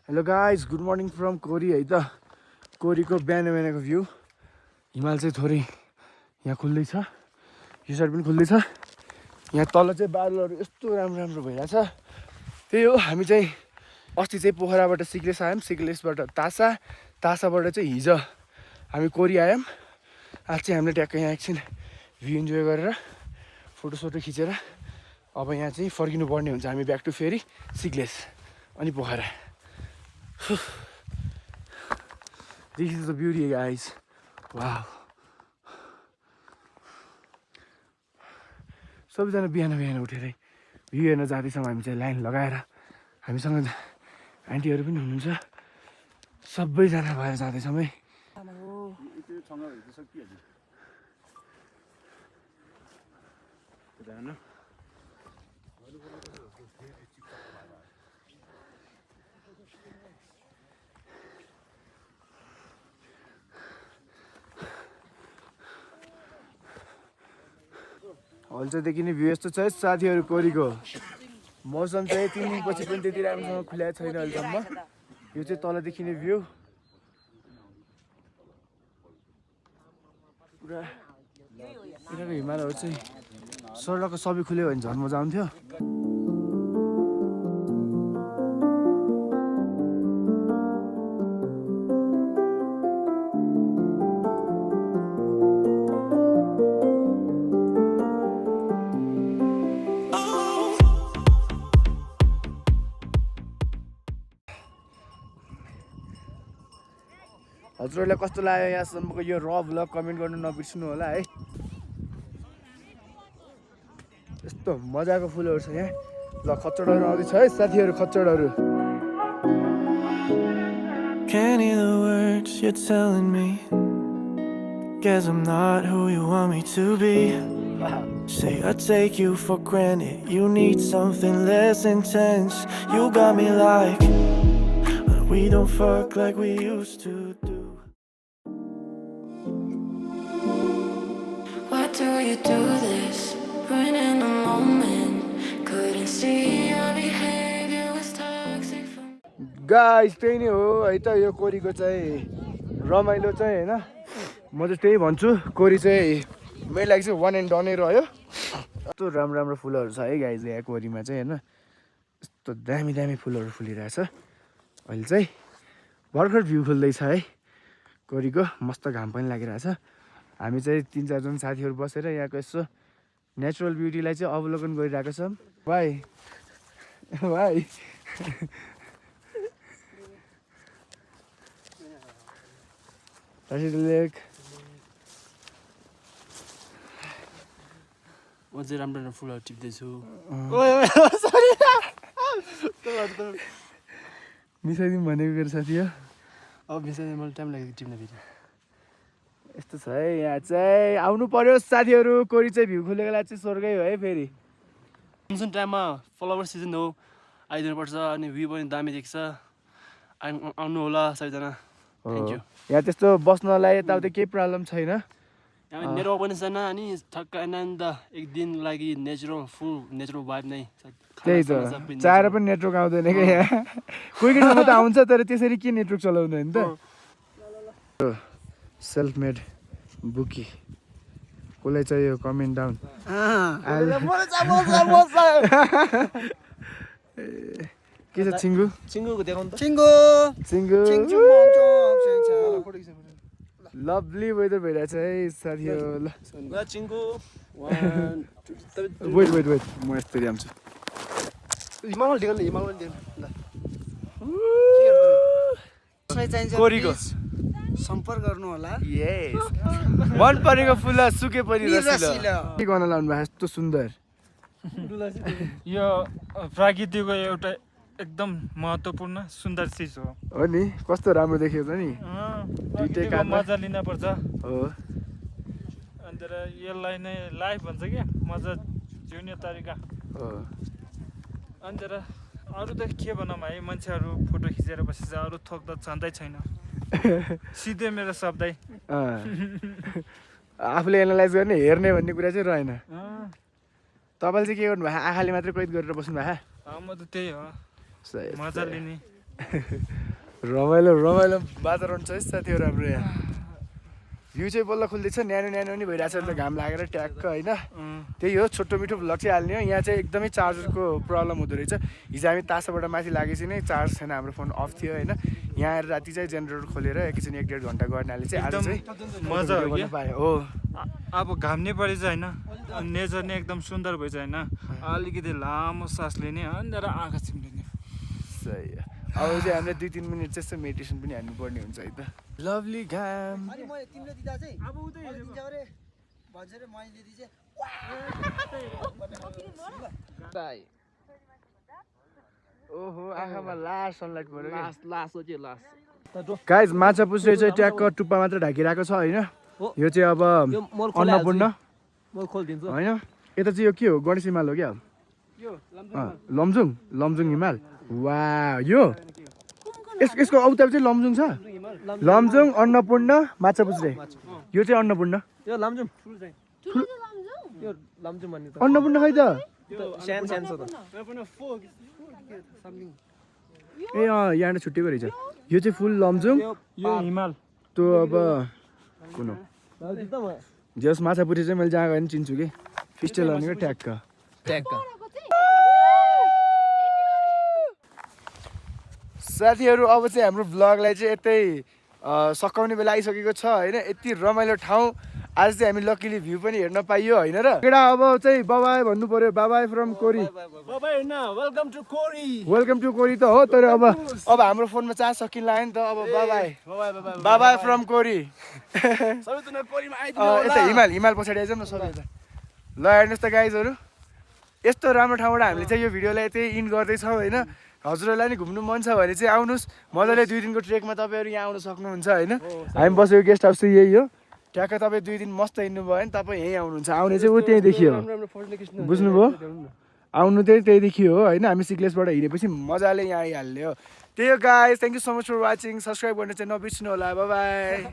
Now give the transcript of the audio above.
Hello guys, good morning from Kori है त। कोरीको बिहान बिहानको भ्यू। हिमाल चाहिँ थोरै यहाँ खुल्दैछ, यो साइड पनि खुल्दैछ। यहाँ तल चाहिँ बादलहरू यस्तो राम्रो राम्रो भइरहेछ। त्यही हो, हामी चाहिँ अस्ति चाहिँ पोखराबाट सिक्लेस आयौँ, सिक्लेसबाट तासा, तासाबाट चाहिँ हिजो हामी कोरी आयौँ। आज चाहिँ हामीले ट्याक्कै यहाँ एकछिन भ्यू इन्जोय गरेर फोटोसोटो खिचेर अब यहाँ चाहिँ फर्किनु पर्ने हुन्छ। हामी ब्याक टु फेरि सिक्लेस अनि Pokhara. This is the beauty, guys. Wow. सबैजना बिहान बिहान उठेरै भ्यू हेर्न जाँदैछौँ। हामी चाहिँ लाइन लगाएर, हामीसँग आन्टीहरू पनि हुनुहुन्छ, सबैजना भएर जाँदैछौँ है। हल्चादेखि नै भ्यू यस्तो छ साथीहरू। कोरीको मौसम चाहिँ 3 दिनपछि पनि त्यति राम्रोसँग खुल्याएको छैन अहिलेसम्म। यो चाहिँ तलदेखि नै भ्यू पुरा। यताको हिमालहरू चाहिँ सडक सबै खुल्यो भने झन् मजा आउँथ्यो। हजुरहरूलाई कस्तो लाग्यो यहाँसम्मको यो र भ्लग कमेन्ट गर्नु नबिर्सनु होला है। यस्तो मजाको फुलहरू छ यहाँ। ल खच्चडहरू आउँदैछ है साथीहरू, खच्चडहरू। Can't hear the words you're telling me. Guess I'm not who you want me to be. Say I take you for granted. You need something less intense. You got me like we don't fuck like we used to do. Why do you do this? Ruining the moment. Couldn't see your behavior was toxic. Guys त्यही नै हो है त यो कोरीको चाहिँ रमाइलो चाहिँ होइन। म चाहिँ त्यही भन्छु, कोरी चाहिँ मेरो लागि चाहिँ वान एन्ड डनै रह्यो। यस्तो राम्रो राम्रो फुलहरू छ है गाइस यहाँ कोरीमा चाहिँ होइन। यस्तो दामी दामी फुलहरू फुलिरहेछ। अहिले चाहिँ भर्खर भ्यू खुल्दैछ है कोरीको। मस्त घाम पनि लागिरहेछ। हामी चाहिँ 3-4 जना साथीहरू बसेर यहाँको यसो नेचुरल ब्युटीलाई चाहिँ अवलोकन गरिरहेको छौँ। भाइ भाइ लेक म चाहिँ राम्रो राम्रो फुलहरू टिप्दैछु। मिसाइदिउँ भनेको मेरो साथी हो। अब मिसाइदिनु मलाई टाइम लाग्यो टिप्न फेरि। यस्तो छ है यहाँ चाहिँ। आउनु पर्यो साथीहरू, कोरी चाहिँ भ्यू खुलेको बेला चाहिँ स्वर्गै हो है फेरि। मनसुन टाइममा फ्लावर सिजन हो, आइदिनुपर्छ अनि भ्यू पनि दामी देख्छ। आउनु होला सबैजना। Thank you. यहाँ त्यस्तो बस्नलाई यताउति केही प्रब्लम छैन। यहाँ नेटवर्क पनि छैन अनि ठक्क आनन्द एक दिन लागि नेचुरल फुल नेचुरल भाइब नै। त्यही त, चाहेर पनि नेटवर्क आउँदैन क्या यहाँ। कोही कोही ठाउँमा त आउँछ तर त्यसरी के नेटवर्क चलाउँदैन नि त। सेल्फ मेड बुकी कसलाई चाहियो कमेन्ट डाउन। के छ चिङ्गु? चिङ्गुको देखाउनु त। चिङ्गु लभली वेदर भइरहेछ है साथीहरू। ल चिङ्गु वेट वेट वेट म यस्तरी आउँछु। हिमाल दिनु हिमाल पनि दिनु ल। कोरीको सम्पर्क गर्नु होला। यस मन परेको फुल सुके पनि रसिलो। के गर्न लाउनु भएको यस्तो सुन्दर। यो प्राकृतिकको एउटा एकदम महत्त्वपूर्ण सुन्दर चिज हो। हो नि, कस्तो राम्रो देखियो त नि। मजा लिन पर्छ हो। अन्त यसलाई नै लाइफ भन्छ क्या, मजा जिउने तरिका हो। अन्त अरू त के भनौँ है, मान्छेहरू फोटो खिचेर बसेछ, अरू थोक त छँदै छैन। सिधै मेरो शब्दै आफूले एनालाइज गर्ने हेर्ने भन्ने कुरा चाहिँ रहेन। तपाईँले चाहिँ के गर्नु भएको? आँखाले मात्रै कैद गरेर बस्नु भएको? म त त्यही हो, मजा लिने। रमाइलो रमाइलो वातावरण छ है साथीहरू हाम्रो यहाँ भ्यू चाहिँ बल्ल खुल्दैछ न्यानो न्यानो पनि भइरहेको छ घाम लागेर ट्याक्क होइन त्यही हो छोटो मिठो भ्लग चाहिँ हाल्ने हो यहाँ चाहिँ एकदमै चार्जरको प्रब्लम हुँदो रहेछ हिजो हामी तासाबाट माथि लागेपछि नै चार्ज छैन हाम्रो फोन अफ थियो होइन यहाँ आएर राति चाहिँ जेनेरेटर खोलेर एकैछिन 1-1.5 घन्टा गर्नाले चाहिँ आज चाहिँ मजा हो क्या पायो हो अब घाम नै परेछ होइन नेचर नै एकदम सुन्दर भएछ होइन अलिकति लामो सास लिने अन्त आँखा चिम्लिने सही हो अब चाहिँ हामीले 2-3 मिनट चाहिँ यस्तो मेडिटेसन पनि हान्नुपर्ने हुन्छ है त लभली घाम अनि मैले तिमीले दिँदा चाहिँ अब उतै दिन्छ अरे भन्छ रे मैले दिए चाहिँ ओहो आँखामा लास्ट सनलाइट पऱ्यो लास्ट गाइज माछा पुछ्रे चाहिँ ट्याक्क टुप्पा मात्र ढाकिरहेको छ होइन यो चाहिँ अब अन्नपूर्ण म खोलिदिन्छु होइन यता चाहिँ यो के हो गणेश हिमाल हो क्या लमजुङ हिमाल वा यो यसको औतार चाहिँ लमजुङ छ लमजुङ अन्नपूर्ण माछा पुछ्रे यो चाहिँ अन्नपूर्ण यो लामजुङ यो लामजुङ भन्ने त अन्नपूर्ण खै त सानो छ त ए यहाँ छुट्टिएको रहेछ यो चाहिँ फुल लमजुङ यो हिमाल त्यो अब कुन हो जस माछा पुछ्रे चाहिँ मैले जहाँ गएँ पनि चिन्छु कि फिस्टेल भनेको ट्याक्क साथीहरू अब चाहिँ हाम्रो भ्लगलाई चाहिँ यतै सकाउने बेला आइसकेको छ होइन यति रमाइलो ठाउँ आज चाहिँ हामी लकिली भ्यू पनि हेर्न पाइयो होइन र केटा अब चाहिँ बाबाई भन्नु पर्यो Babai from Kori welcome to Kori त हो तर अब हाम्रो फोनमा चार्ज सकिन लाग्यो नि त अब बाबाई फ्रम कोरी यता हिमाल पछाडि आइज न सबै त ल हेर्नुहोस् त गाइजहरू यस्तो राम्रो ठाउँबाट हामीले चाहिँ यो भिडियोलाई चाहिँ इन गर्दैछौँ होइन हजुरहरूलाई नि घुम्नु मन छ भने चाहिँ आउनुहोस् मजाले 2 दिनको ट्रेकमा तपाईँहरू यहाँ आउनु सक्नुहुन्छ होइन हामी बसेको गेस्ट हाउस चाहिँ यही हो ट्याक्क तपाईँ 2 दिन मस्त हिँड्नु भयो भने तपाईँ यहीँ आउनुहुन्छ आउने चाहिँ ऊ त्यहीँ देखियो बुझ्नुभयो आउनु चाहिँ त्यही देखियो हो होइन हामी सिक्लेसबाट हिँडेपछि मजाले यहाँ आइहाल्ने हो त्यही हो guys thank you so much for watching subscribe गर्न चाहिँ नबिर्सिनु होला बाई